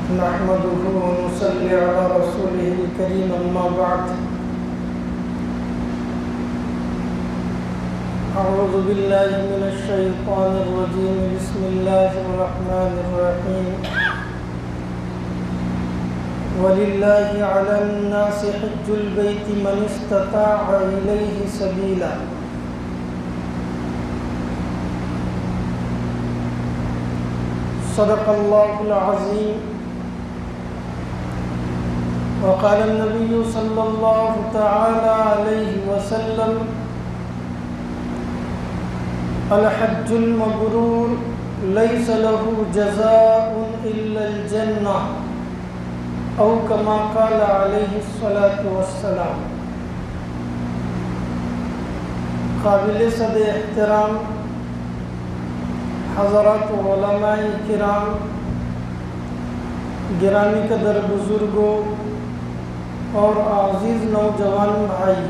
نحمده ونصلي على رسوله الكريم أما بعد أعوذ بالله من الشيطان الرجيم بسم الله الرحمن الرحيم ولله على الناس حج البيت من استطاع إليه سبيلا صدق الله العظيم وقال النبي صلى الله تعالى عليه وسلم الحج المبرور ليس له جزاء إلا الجنة أو كما قال عليه الصلاة والسلام۔ قابل صد احترام حضرات علماء کرام، گرامی قدر بزرگوں اور عزیز نوجوان بھائی،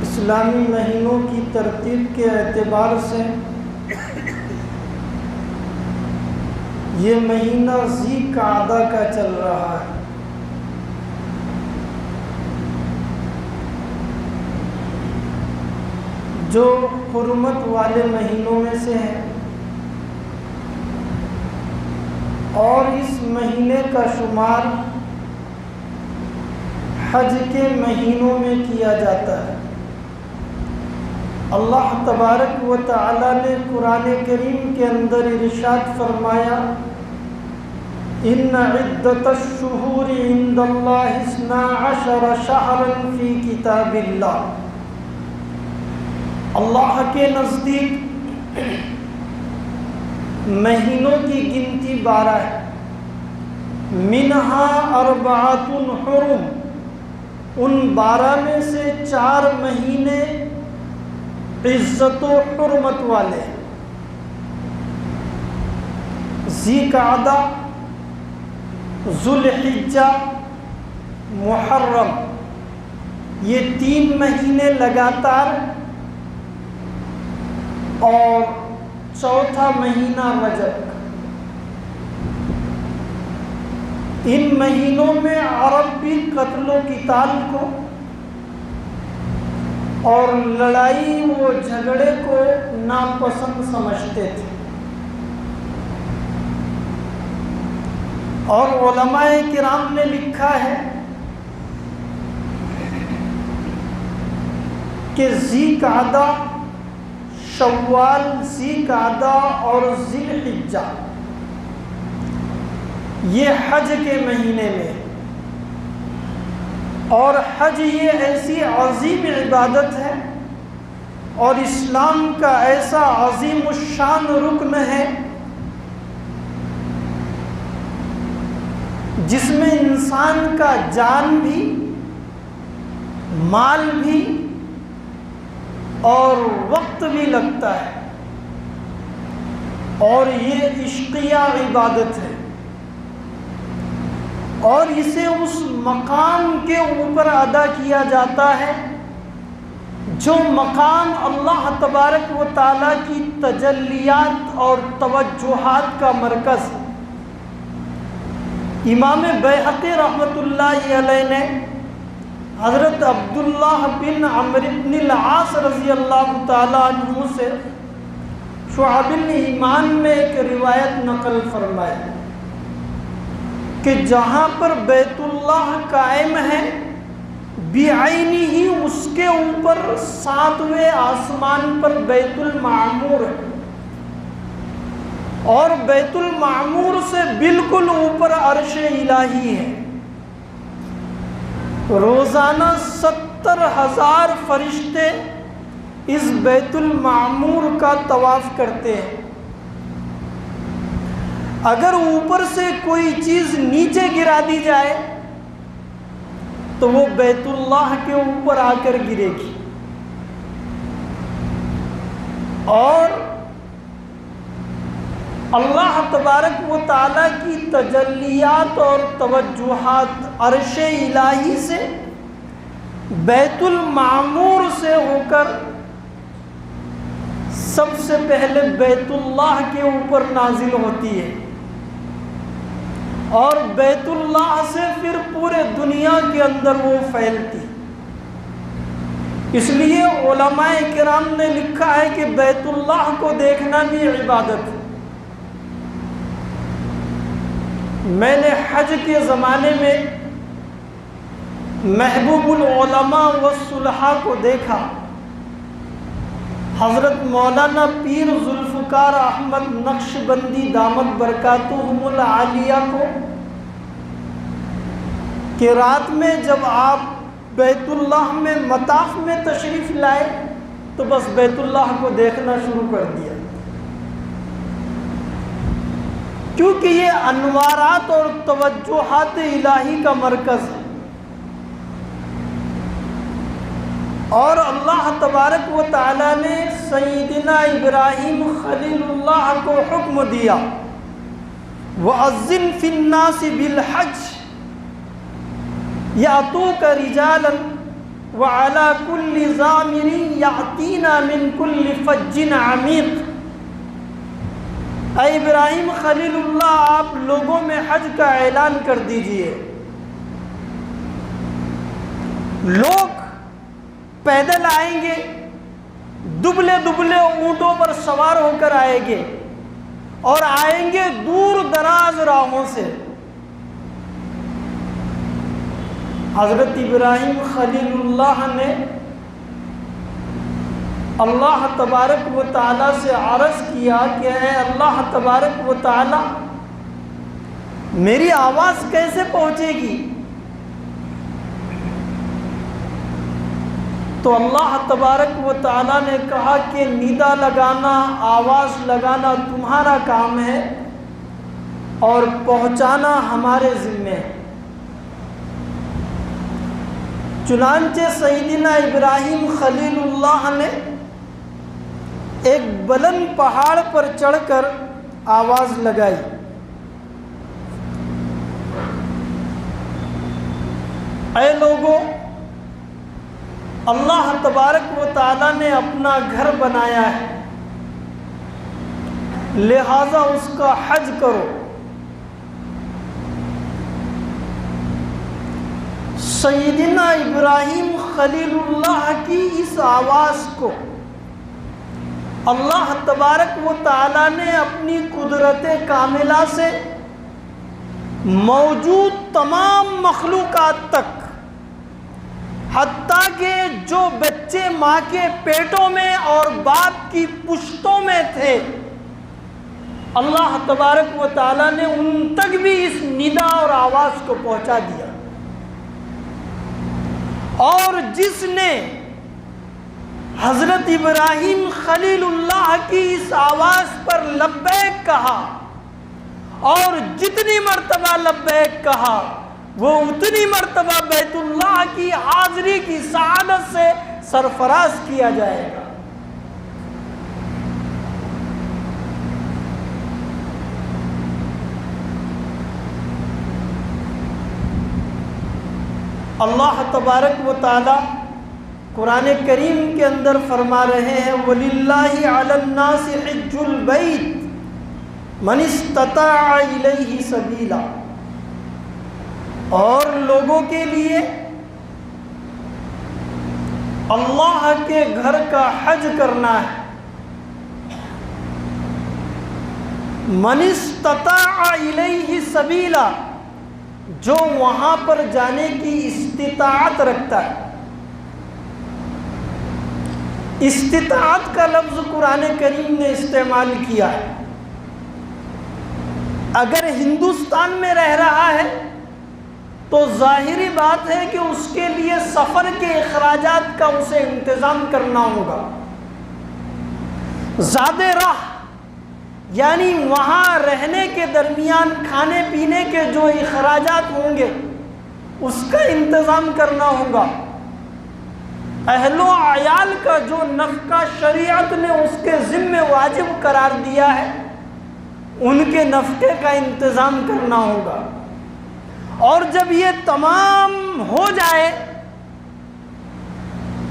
اسلامی مہینوں کی ترتیب کے اعتبار سے یہ مہینہ ذی قعدہ کا چل رہا ہے۔ جو حرمت والے مہینوں میں سے ہے اور اس مہینے کا شمار حج کے مہینوں میں کیا جاتا ہے۔ اللہ تبارک و تعالی نے قرآن کریم کے اندر ارشاد فرمایا ان عدۃ الشہور عند اللہ 12 شہرا فی کتاب اللہ۔ اللہ کے نزدیک مہینوں کی گنتی 12 ہے۔ منہا 4 حرم، ان 12 میں سے 4 مہینے عزت و حرمت والے ہیں۔ ذی قعدہ، ذو الحجہ، محرم، یہ 3 مہینے لگاتار، اور چوتھا مہینہ رجب۔ ان مہینوں میں عرب بھی قتل و قتال کو اور لڑائی و جھگڑے کو ناپسند سمجھتے تھے، اور علماء کرام نے لکھا ہے کہ ذی قعدہ، شوال، ذی قعدہ اور ذی الحجہ یہ حج کے مہینے میں، اور حج یہ ایسی عظیم عبادت ہے اور اسلام کا ایسا عظیم الشان رکن ہے جس میں انسان کا جان بھی، مال بھی اور وقت بھی لگتا ہے، اور یہ عشقیہ عبادت ہے، اور اسے اس مقام کے اوپر ادا کیا جاتا ہے جو مقام اللہ تبارک و تعالیٰ کی تجلیات اور توجہات کا مرکز ہے۔ امام بیہقی رحمۃ اللہ علیہ نے حضرت عبداللہ بن عمرو بن العاص رضی اللہ تعالیٰ عنہ سے شعب الایمان میں ایک روایت نقل فرمائی کہ جہاں پر بیت اللہ قائم ہے بعینی ہی اس کے اوپر 7ویں آسمان پر بیت المعمور ہے، اور بیت المعمور سے بالکل اوپر عرش الہی ہے۔ روزانہ 70,000 فرشتے اس بیت المعمور کا طواف کرتے ہیں۔ اگر اوپر سے کوئی چیز نیچے گرا دی جائے تو وہ بیت اللہ کے اوپر آ کر گرے گی، اور اللہ تبارک و تعالیٰ کی تجلیات اور توجہات عرش الہی سے بیت المعمور سے ہو کر سب سے پہلے بیت اللہ کے اوپر نازل ہوتی ہے، اور بیت اللہ سے پھر پورے دنیا کے اندر وہ پھیلتی۔ اس لیے علماء کرام نے لکھا ہے کہ بیت اللہ کو دیکھنا بھی عبادت ہے۔ میں نے حج کے زمانے میں محبوب العلماء والصلحاء کو دیکھا، حضرت مولانا پیر ذوالفقار احمد نقشبندی دامت برکاتہم العالیہ کو، کہ رات میں جب آپ بیت اللہ میں مطاف میں تشریف لائے تو بس بیت اللہ کو دیکھنا شروع کر دیا، کیونکہ یہ انوارات اور توجہات الہی کا مرکز ہے۔ اور اللہ تبارک و تعالی نے سیدنا ابراہیم خلیل اللہ کو حکم دیا، وَأَذِّن فِي النَّاسِ بِالْحَجِّ يَأْتُوكَ رِجَالًا وَعَلَى كُلِّ ضَامِرٍ يَأْتِينَ مِنْ كُلِّ فَجٍّ عَمِيقٍ۔ اے ابراہیم خلیل اللہ، آپ لوگوں میں حج کا اعلان کر دیجئے، لوگ پیدل آئیں گے، دبلے دبلے اونٹوں پر سوار ہو کر آئیں گے، اور آئیں گے دور دراز راہوں سے۔ حضرت ابراہیم خلیل اللہ نے اللہ تبارک و تعالیٰ سے عرض کیا کہ اے اللہ تبارک و تعالیٰ، میری آواز کیسے پہنچے گی؟ تو اللہ تبارک و تعالیٰ نے کہا کہ ندا لگانا، آواز لگانا تمہارا کام ہے اور پہنچانا ہمارے ذمے ہے۔ چنانچہ سیدنا ابراہیم خلیل اللہ نے ایک بلند پہاڑ پر چڑھ کر آواز لگائی، اے لوگوں، اللہ تبارک و تعالیٰ نے اپنا گھر بنایا ہے، لہذا اس کا حج کرو۔ سیدنا ابراہیم خلیل اللہ کی اس آواز کو اللہ تبارک و تعالیٰ نے اپنی قدرت کاملہ سے موجود تمام مخلوقات تک، حتیٰ کہ جو بچے ماں کے پیٹوں میں اور باپ کی پشتوں میں تھے، اللہ تبارک و تعالیٰ نے ان تک بھی اس ندا اور آواز کو پہنچا دیا۔ اور جس نے حضرت ابراہیم خلیل اللہ کی اس آواز پر لبیک کہا، اور جتنی مرتبہ لبیک کہا، وہ اتنی مرتبہ بیت اللہ کی حاضری کی سعادت سے سرفراز کیا جائے گا۔ اللہ تبارک و تعالی قرآن کریم کے اندر فرما رہے ہیں، وَلِلَّهِ عَلَى النَّاسِ حِجُّ الْبَيْتِ مَنِ اسْتَطَاعَ إِلَيْهِ سَبِيلًا، اور لوگوں کے لیے اللہ کے گھر کا حج کرنا ہے۔ مَنِ اسْتَطَاعَ إِلَيْهِ سَبِيلًا، جو وہاں پر جانے کی استطاعت رکھتا ہے۔ استطاعت کا لفظ قرآن کریم نے استعمال کیا ہے۔ اگر ہندوستان میں رہ رہا ہے تو ظاہری بات ہے کہ اس کے لیے سفر کے اخراجات کا اسے انتظام کرنا ہوگا۔ زیادہ راہ یعنی وہاں رہنے کے درمیان کھانے پینے کے جو اخراجات ہوں گے اس کا انتظام کرنا ہوگا۔ اہل و عیال کا جو نفقہ شریعت نے اس کے ذمہ واجب قرار دیا ہے، ان کے نفقے کا انتظام کرنا ہوگا۔ اور جب یہ تمام ہو جائے،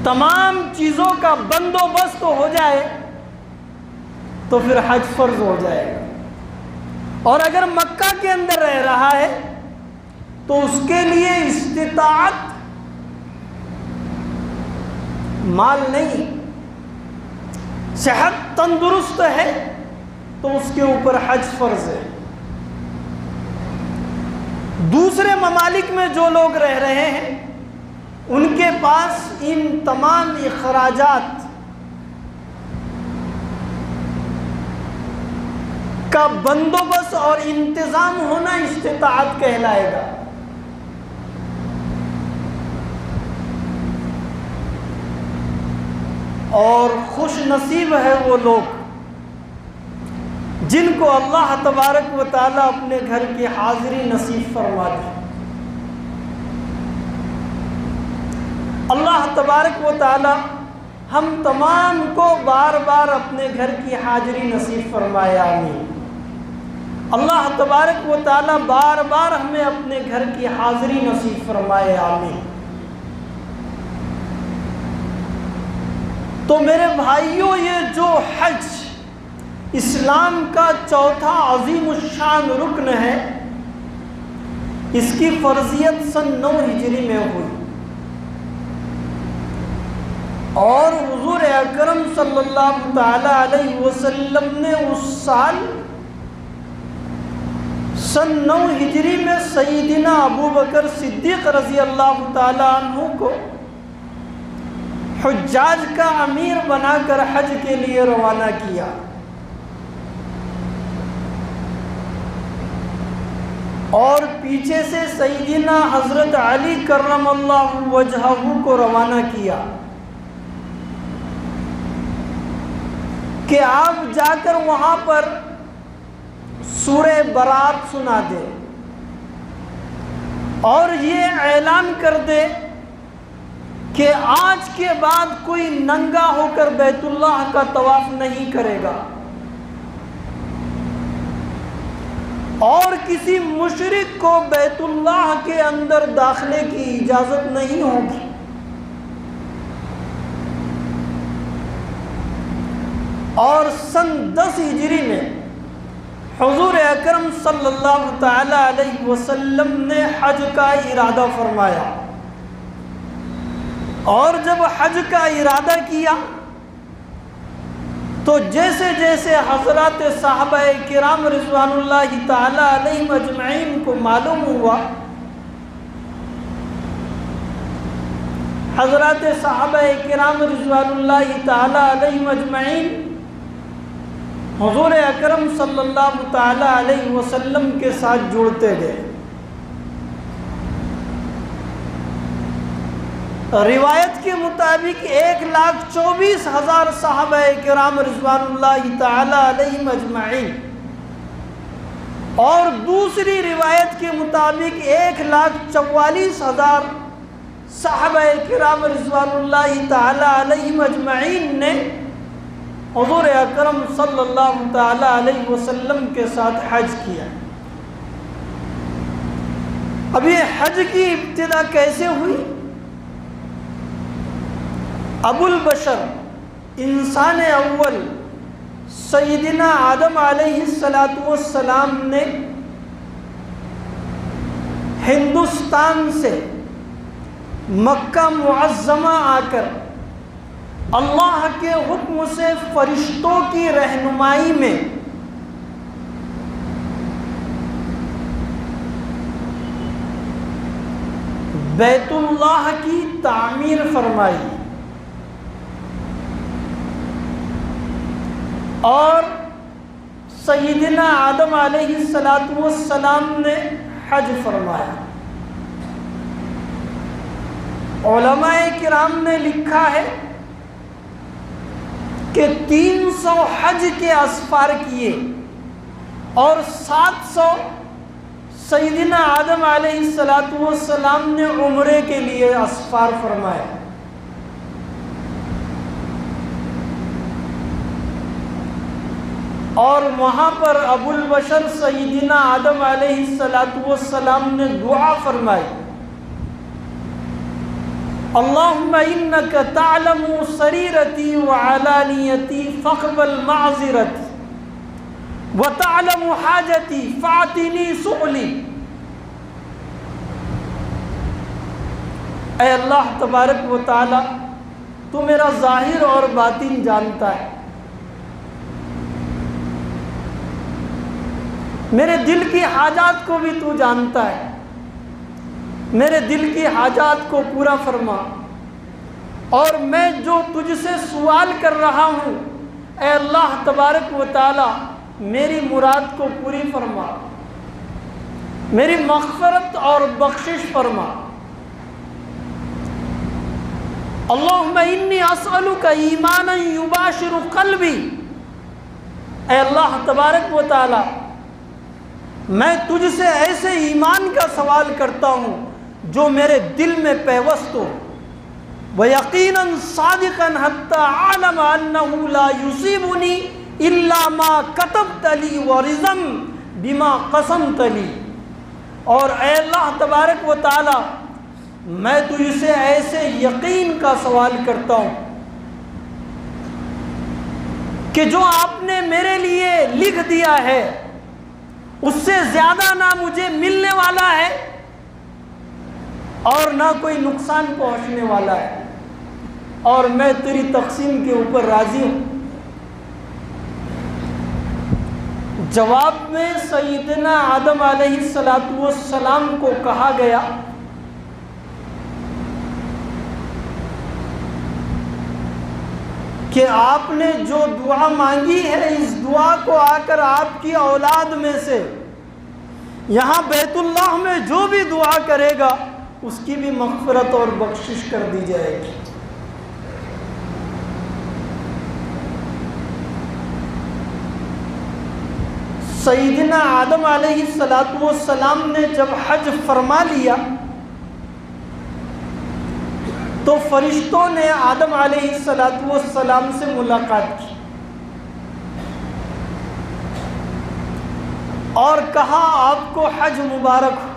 تمام چیزوں کا بندوبست ہو جائے، تو پھر حج فرض ہو جائے گا. اور اگر مکہ کے اندر رہ رہا ہے تو اس کے لیے استطاعت مال نہیں، صحت تندرست ہے تو اس کے اوپر حج فرض ہے. دوسرے ممالک میں جو لوگ رہ رہے ہیں ان کے پاس ان تمام اخراجات کا بندوبست اور انتظام ہونا استطاعت کہلائے گا. اور خوش نصیب ہے وہ لوگ جن کو اللہ تبارک و تعالیٰ اپنے گھر کی حاضری نصیب فرما دے. اللہ تبارک و تعالیٰ ہم تمام کو بار بار اپنے گھر کی حاضری نصیب فرمائے، آمین. اللہ تبارک و تعالیٰ بار بار ہمیں اپنے گھر کی حاضری نصیب فرمائے، آمین. تو میرے بھائیوں، یہ جو حج اسلام کا چوتھا عظیم الشان رکن ہے، اس کی فرضیت سن 9 ہجری میں ہوئی، اور حضور اکرم صلی اللہ تعالی علیہ وسلم نے اس سال سن 9 ہجری میں سیدنا ابو بکر صدیق رضی اللہ تعالی عنہ کو حجاج کا امیر بنا کر حج کے لیے روانہ کیا. اور پیچھے سے سیدنا حضرت علی کرم اللہ وجہہ کو روانہ کیا کہ آپ جا کر وہاں پر سورہ برات سنا دے اور یہ اعلان کر دے کہ آج کے بعد کوئی ننگا ہو کر بیت اللہ کا طواف نہیں کرے گا اور کسی مشرک کو بیت اللہ کے اندر داخلے کی اجازت نہیں ہوگی. اور سن 10 ہجری میں حضور اکرم صلی اللہ تعالی علیہ وسلم نے حج کا ارادہ فرمایا، اور جب حج کا ارادہ کیا تو جیسے جیسے حضرات صحابہ کرام رضوان اللہ تعالی علیہم اجمعین کو معلوم ہوا، حضرات صحابہ کرام رضوان اللہ تعالی علیہم اجمعین حضور اکرم صلی اللہ تعالی علیہ وسلم کے ساتھ جڑتے گئے. روایت کے مطابق 1,24,000 صحابہ کرام رضوان اللہ تعالی علیہم اجمعین، اور دوسری روایت کے مطابق 1,44,000 صحابہ کرام رضوان اللہ تعالی علیہم اجمعین نے حضور اکرم صلی اللہ تعالی علیہ وسلم کے ساتھ حج کیا. اب یہ حج کی ابتدا کیسے ہوئی؟ ابو البشر انسان اول سیدنا آدم علیہ السلام نے ہندوستان سے مکہ معظمہ آ کر اللہ کے حکم سے فرشتوں کی رہنمائی میں بیت اللہ کی تعمیر فرمائی، اور سیدنا آدم علیہ السلام نے حج فرمایا. علماء کرام نے لکھا ہے کہ 300 حج کے اسفار کیے اور 700 سیدنا آدم علیہ السلام نے عمرے کے لیے اسفار فرمائے. اور وہاں پر ابو البشر سیدنا آدم علیہ السلام نے دعا فرمائی، اللہم انک تعلم سریرتی وعلانیتی فاقبل معذرتی وَتَعْلَمُ حَاجَتِي فَأْتِنِي سُؤْلِي۔ اے اللہ تبارک و تعالی، تو میرا ظاہر اور باطن جانتا ہے، میرے دل کی حاجات کو بھی تو جانتا ہے، میرے دل کی حاجات کو پورا فرما، اور میں جو تجھ سے سوال کر رہا ہوں اے اللہ تبارک و تعالی میری مراد کو پوری فرما، میری مغفرت اور بخشش فرما۔ اللہم انی اسألک ایمانا یباشر قلبی، اے اللہ تبارک و تعالی میں تجھ سے ایسے ایمان کا سوال کرتا ہوں جو میرے دل میں پیوست ہو، وَيَقِينًا صَادِقًا حَتَّى أَعْلَمَ أَنَّهُ لَا يُصِيبُنِي إِلَّا مَا كَتَبْتَ لِي وَرِضًا بِمَا قَسَمْتَ لِي۔ اور اے اللہ تبارک و تعالی میں تجھ سے ایسے یقین کا سوال کرتا ہوں کہ جو آپ نے میرے لیے لکھ دیا ہے اس سے زیادہ نہ مجھے ملنے والا ہے اور نہ کوئی نقصان پہنچنے والا ہے، اور میں تیری تقسیم کے اوپر راضی ہوں۔ جواب میں سیدنا آدم علیہ السلام کو کہا گیا کہ آپ نے جو دعا مانگی ہے اس دعا کو آ کر آپ کی اولاد میں سے یہاں بیت اللہ میں جو بھی دعا کرے گا اس کی بھی مغفرت اور بخشش کر دی جائے گی۔ سیدنا آدم علیہ السلام نے جب حج فرما لیا تو فرشتوں نے آدم علیہ السلام سے ملاقات کی اور کہا آپ کو حج مبارک ہو،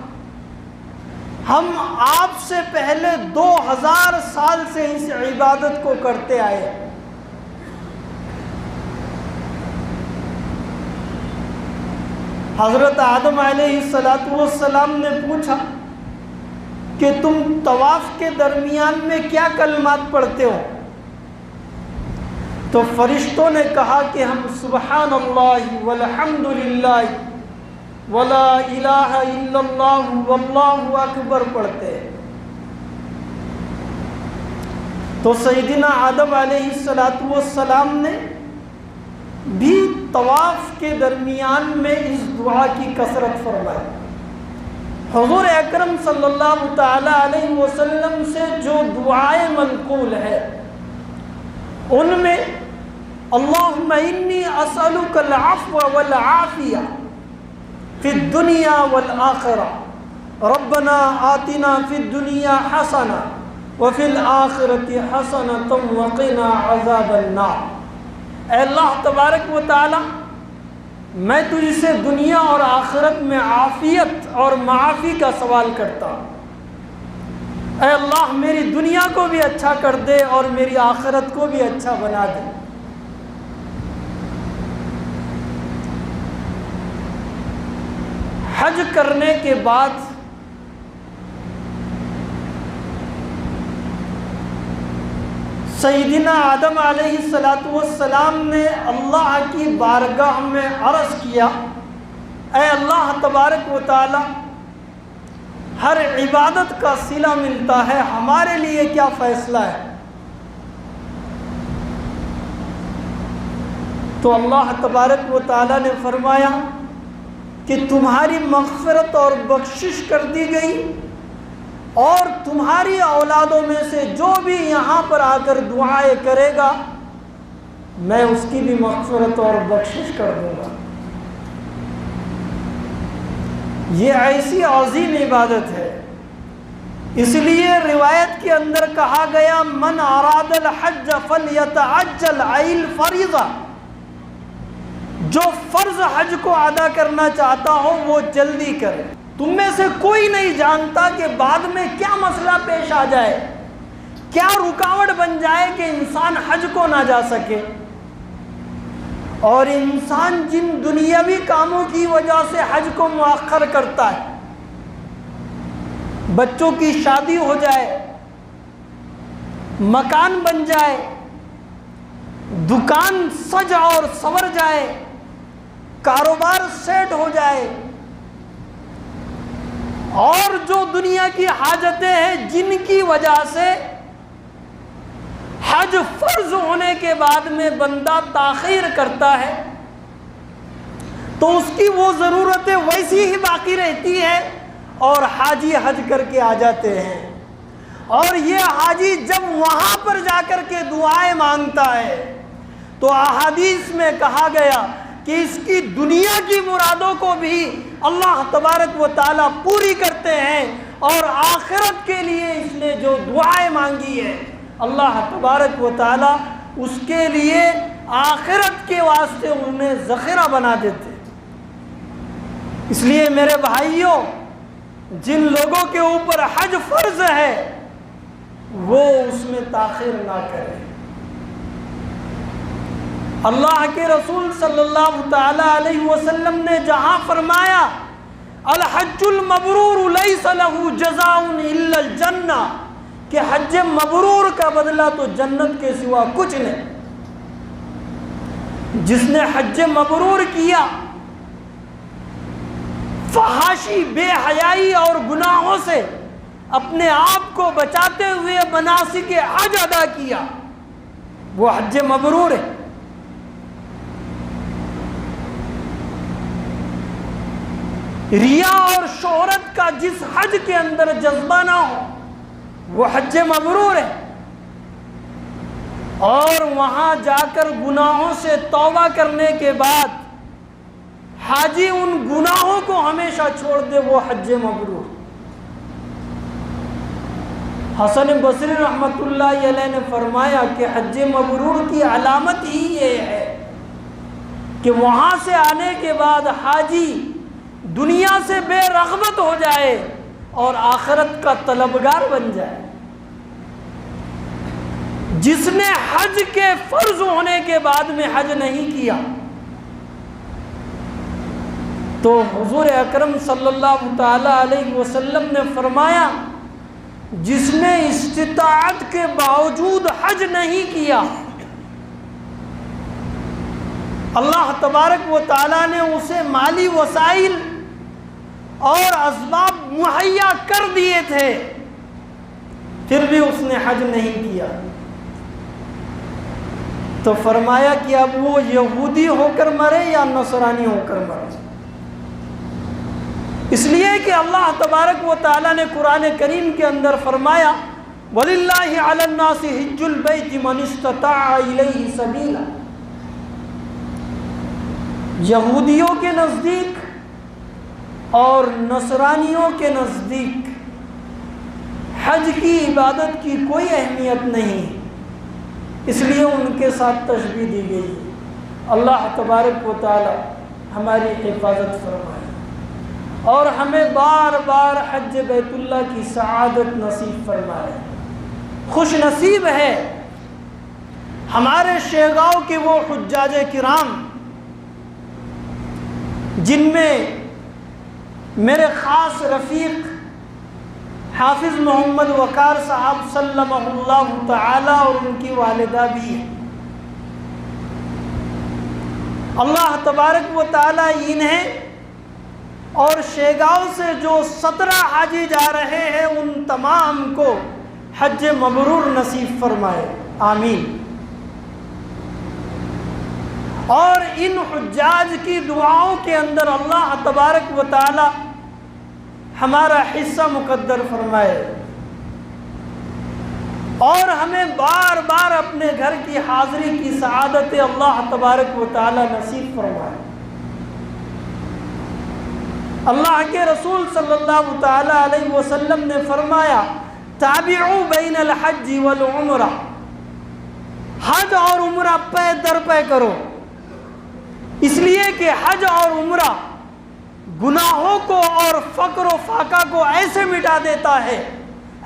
ہم آپ سے پہلے 2000 سال سے اس عبادت کو کرتے آئے ہیں۔ حضرت آدم علیہ السلام نے پوچھا کہ تم طواف کے درمیان میں کیا کلمات پڑھتے ہو؟ تو فرشتوں نے کہا کہ ہم سبحان اللہ والحمد للہ ولا الہ الا اللہ واللہ اکبر پڑھتے ہیں۔ تو سیدنا آدم علیہ السلام نے بھی طواف کے درمیان میں اس دعا کی کثرت فرمائی۔ حضور اکرم صلی اللہ تعالی علیہ وسلم سے جو دعائیں منقول ہے ان میں اللہم انی اسألک العفو والعافیہ فی الدنیا والآخرہ، ربنا آتنا فی الدنیا حسنہ وفی الآخرۃ حسنۃ وقنا عذاب النار۔ اے اللہ تبارک و تعالی میں تجھ سے دنیا اور آخرت میں عافیت اور معافی کا سوال کرتا ہوں۔ اے اللہ میری دنیا کو بھی اچھا کر دے اور میری آخرت کو بھی اچھا بنا دے۔ حج کرنے کے بعد سیدنا آدم علیہ السلام نے اللہ کی بارگاہ میں عرض کیا، اے اللہ تبارک و تعالی ہر عبادت کا صلہ ملتا ہے، ہمارے لیے کیا فیصلہ ہے؟ تو اللہ تبارک و تعالی نے فرمایا کہ تمہاری مغفرت اور بخشش کر دی گئی، اور تمہاری اولادوں میں سے جو بھی یہاں پر آ کر دعائیں کرے گا میں اس کی بھی مغفرت اور بخشش کر دوں گا۔ یہ ایسی عظیم عبادت ہے، اس لیے روایت کے اندر کہا گیا من اراد الحج فلیتعجل الفریضہ، جو فرض حج کو ادا کرنا چاہتا ہو وہ جلدی کرے۔ تم میں سے کوئی نہیں جانتا کہ بعد میں کیا مسئلہ پیش آ جائے، کیا رکاوٹ بن جائے کہ انسان حج کو نہ جا سکے۔ اور انسان جن دنیاوی کاموں کی وجہ سے حج کو مؤخر کرتا ہے، بچوں کی شادی ہو جائے، مکان بن جائے، دکان سج اور سنور جائے، کاروبار سیٹ ہو جائے، اور جو دنیا کی حاجتیں ہیں جن کی وجہ سے حج فرض ہونے کے بعد میں بندہ تاخیر کرتا ہے، تو اس کی وہ ضرورتیں ویسی ہی باقی رہتی ہے اور حاجی حج کر کے آ جاتے ہیں۔ اور یہ حاجی جب وہاں پر جا کر کے دعائیں مانگتا ہے تو احادیث میں کہا گیا کہ اس کی دنیا کی مرادوں کو بھی اللہ تبارک و تعالیٰ پوری کرتے ہیں، اور آخرت کے لیے اس نے جو دعائیں مانگی ہے اللہ تبارک و تعالیٰ اس کے لیے آخرت کے واسطے انہیں ذخیرہ بنا دیتے۔ اس لیے میرے بھائیوں، جن لوگوں کے اوپر حج فرض ہے وہ اس میں تاخیر نہ کریں۔ اللہ کے رسول صلی اللہ تعالی علیہ وسلم نے جہاں فرمایا الحج المبرور لیس لہ جزاء الا الجنہ، کہ حج مبرور کا بدلہ تو جنت کے سوا کچھ نہیں۔ جس نے حج مبرور کیا، فحاشی، بے حیائی اور گناہوں سے اپنے آپ کو بچاتے ہوئے مناسک حج ادا کیا، وہ حج مبرور ہے۔ ریا اور شہرت کا جس حج کے اندر جذبہ نہ ہو وہ حج مبرور ہے، اور وہاں جا کر گناہوں سے توبہ کرنے کے بعد حاجی ان گناہوں کو ہمیشہ چھوڑ دے، وہ حج مبرور۔ حسن بصری رحمۃ اللہ علیہ نے فرمایا کہ حج مبرور کی علامت ہی یہ ہے کہ وہاں سے آنے کے بعد حاجی دنیا سے بے رغبت ہو جائے اور آخرت کا طلبگار بن جائے۔ جس نے حج کے فرض ہونے کے بعد میں حج نہیں کیا تو حضور اکرم صلی اللہ تعالی علیہ وسلم نے فرمایا جس نے استطاعت کے باوجود حج نہیں کیا، اللہ تبارک و تعالیٰ نے اسے مالی وسائل اور اسباب مہیا کر دیے تھے، پھر بھی اس نے حج نہیں کیا، تو فرمایا کہ اب وہ یہودی ہو کر مرے یا نصرانی ہو کر مرے۔ اس لیے کہ اللہ تبارک و تعالیٰ نے قرآن کریم کے اندر فرمایا وَلِلَّهِ عَلَى النَّاسِ حِجُّ الْبَيْتِ مَنِ اسْتَطَاعَ إِلَيْهِ سَبِيلًا۔ یہودیوں کے نزدیک اور نصرانیوں کے نزدیک حج کی عبادت کی کوئی اہمیت نہیں، اس لیے ان کے ساتھ تشبیہ دی گئی۔ اللہ تبارک و تعالی ہماری حفاظت فرمائے اور ہمیں بار بار حج بیت اللہ کی سعادت نصیب فرمائے۔ خوش نصیب ہے ہمارے شیگاؤں کے وہ حجاج کرام جن میں میرے خاص رفیق حافظ محمد وقار صاحب سلمہ اللہ تعالی اور ان کی والدہ بھی ہیں۔ اللہ تبارک و تعالی انہیں اور شیگاؤں سے جو 17 حاجی جا رہے ہیں ان تمام کو حج مبرور نصیب فرمائے، آمین۔ اور ان حجاج کی دعاؤں کے اندر اللہ تبارک و تعالی ہمارا حصہ مقدر فرمائے اور ہمیں بار بار اپنے گھر کی حاضری کی سعادت اللہ تبارک و تعالی نصیب فرمائے۔ اللہ کے رسول صلی اللہ تعالی علیہ وسلم نے فرمایا تابعوا بین الحج والعمرہ، حج اور عمرہ پے در پے کرو، اس لیے کہ حج اور عمرہ گناہوں کو اور فقر و فاقہ کو ایسے مٹا دیتا ہے،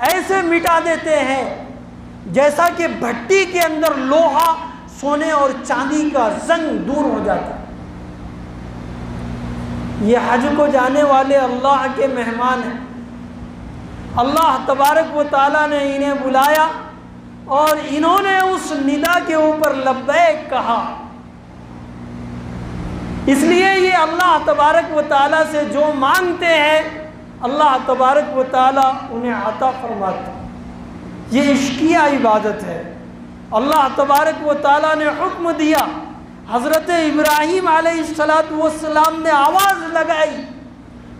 ایسے مٹا دیتے ہیں جیسا کہ بھٹی کے اندر لوہا سونے اور چاندی کا زنگ دور ہو جاتا ہے۔ یہ حج کو جانے والے اللہ کے مہمان ہیں، اللہ تبارک و تعالیٰ نے انہیں بلایا اور انہوں نے اس ندا کے اوپر لبیک کہا، اس لیے یہ اللہ تبارک و تعالیٰ سے جو مانگتے ہیں اللہ تبارک و تعالیٰ انہیں عطا فرماتے ہیں۔ یہ عشقیہ عبادت ہے۔ اللہ تبارک و تعالیٰ نے حکم دیا، حضرت ابراہیم علیہ السلام نے آواز لگائی،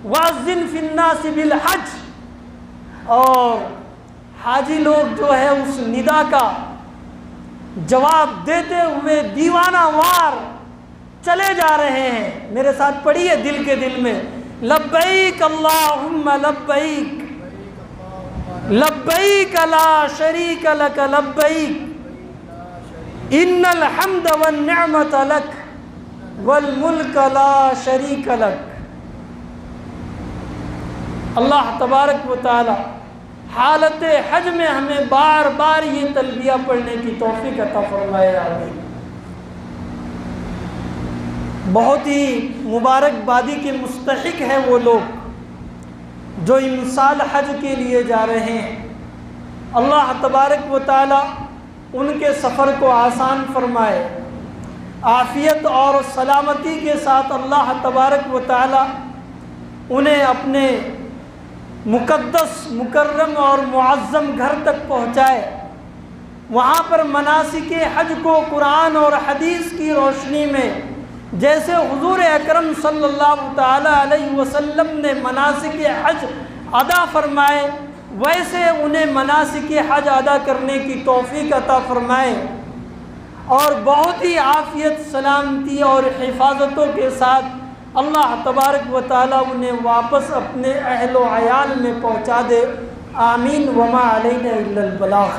وَأَذِّنْ فِي النَّاسِ بِالْحَجِّ، اور حاجی لوگ جو ہے اس ندا کا جواب دیتے ہوئے دیوانہ وار چلے جا رہے ہیں۔ میرے ساتھ پڑھیے دل کے دل میں، لبیک اللہم لبیک لبیک لا شریک لک لبیک ان الحمد والنعمت لک والملک لا شریک لک۔ اللہ تبارک و تعالی حالت حج میں ہمیں بار بار یہ تلبیہ پڑھنے کی توفیق عطا فرمائے، آمین۔ بہت ہی مبارکبادی کے مستحق ہیں وہ لوگ جو امسال حج کے لیے جا رہے ہیں۔ اللہ تبارک و تعالی ان کے سفر کو آسان فرمائے، عافیت اور سلامتی کے ساتھ اللہ تبارک و تعالی انہیں اپنے مقدس، مکرم اور معظم گھر تک پہنچائے، وہاں پر مناسک حج کو قرآن اور حدیث کی روشنی میں جیسے حضور اکرم صلی اللہ تعالی علیہ وسلم نے مناسک حج ادا فرمائے، ویسے انہیں مناسک حج ادا کرنے کی توفیق عطا فرمائے، اور بہت ہی عافیت، سلامتی اور حفاظتوں کے ساتھ اللہ تبارک و تعالیٰ انہیں واپس اپنے اہل و عیال میں پہنچا دے، آمین۔ وما علینا الا البلاغ۔